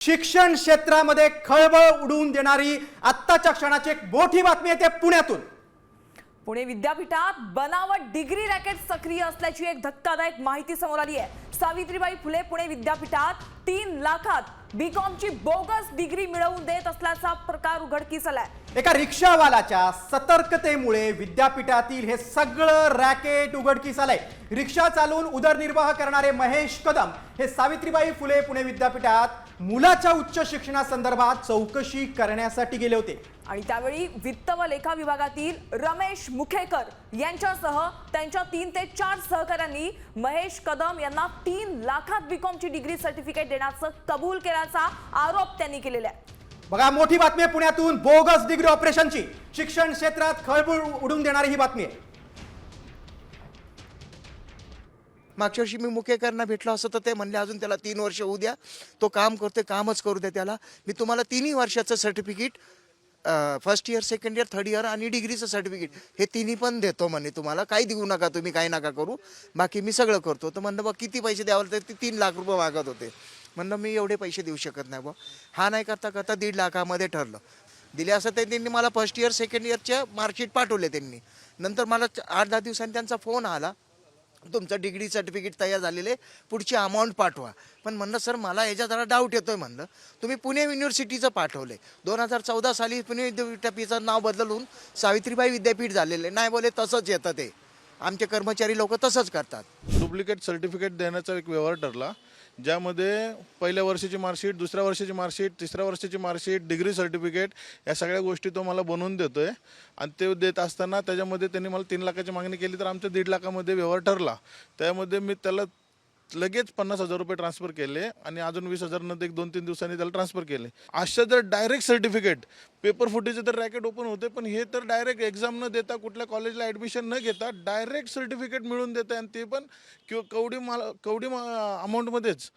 शिक्षण क्षेत्रामध्ये खळबळ उडवून देणारी आत्ताच्या क्षणाची एक मोठी बातमी येते पुण्यातून। पुणे विद्यापीठात बनावट डिग्री रॅकेट सक्रिय असल्याची एक धक्कादायक माहिती समोर आली आहे। सावित्रीबाई फुले पुणे विद्यापीठात 3 लाखात बीकॉमची बोगस डिग्री मिळवून देत असल्याचा प्रकार उघडकीस आलाय। एका रिक्षावाल्याच्या सतर्कतेमुळे विद्यापीठातील हे सगळं रॅकेट उघडकीस आलंय। रिक्षा चालवून उदरनिर्वाह करणारे महेश कदम हे सावित्रीबाई फुले पुणे विद्यापीठात मुलाच्या उच्च शिक्षणासंदर्भात चौकशी करण्यासाठी गेले होते आणि त्यावेळी वित्त व लेखा विभागातील रमेश मुखेकर यांच्यासह त्यांच्या 3 ते 4 सहकाऱ्यांनी महेश कदम यांना 3 लाखात बीकॉमची डिग्री सर्टिफिकेट देण्याचं कबूल केल्याचा आरोप त्यांनी केलेला आहे। बघा, मोठी बातमी आहे पुण्यातून बोगस डिग्री ऑपरेशनची। शिक्षण क्षेत्रात खळबळ उडवून देणारी ही बातमी आहे। मागच्या वर्षी मी मुखेकरांना भेटलो असं तर ते म्हणले अजून त्याला 3 वर्ष होऊ द्या, तो काम करतोय, कामच करू द्या त्याला, मी तुम्हाला 3ही वर्षाचं certificate first year, second year, third year आणि डिग्रीचं सर्टिफिकेट हे 3ही पण देतो म्हणे, तुम्हाला काही देऊ नका, तुम्ही काही नका करू, बाकी मी सगळं करतो। तर म्हणलं बा किती पैसे द्यावं लागतं, ते 3 लाख रुपये मागत होते। म्हणलं मी एवढे पैसे देऊ शकत नाही बा, हा नाही करता करता 1.5 लाखामध्ये ठरलं। दिले असं ते त्यांनी मला फर्स्ट इयर सेकंड इयरच्या मार्कशीट पाठवले त्यांनी। नंतर मला 8-10 दिवसांनी त्यांचा फोन आला, तुमचं डिग्री सर्टिफिकेट तयार झालेले, पुढची अमाऊंट पाठवा। पण म्हणलं सर मला याच्या जरा डाऊट येतोय, म्हणलं तुम्ही पुणे युनिव्हर्सिटीचं पाठवले, 2014 साली पुणे विद्यापीठाचं नाव बदलून सावित्रीबाई विद्यापीठ झालेले नाही, बोले तसंच येतं, ते आमचे कर्मचारी लोक तसंच करतात। डुप्लिकेट सर्टिफिकेट देण्याचा एक व्यवहार ठरला, ज्यामध्ये पहिल्या वर्षाची मार्कशीट, दुसऱ्या वर्षाची मार्कशीट, तिसऱ्या वर्षाची मार्कशीट, डिग्री सर्टिफिकेट या सगळ्या गोष्टी तो मला बनवून देतोय। आणि ते देत असताना त्याच्यामध्ये त्यांनी मला 3 लाखाची मागणी केली, तर आमच्या 1.5 लाखामध्ये व्यवहार ठरला। त्यामध्ये मी त्याला लगेच 50,000 रुपये ट्रान्सफर केले आणि अजून 20,000 नंतर 1-2-3 दिवसांनी त्याला ट्रान्सफर केले। अशा जर डायरेक्ट सर्टिफिकेट पेपर फुटेचे तर रॅकेट ओपन होते, पण हे तर डायरेक्ट एक्झाम न देता, कुठल्या कॉलेजला ॲडमिशन न घेता डायरेक्ट सर्टिफिकेट मिळवून देते, आणि ते पण कवडी अमाऊंटमध्येच।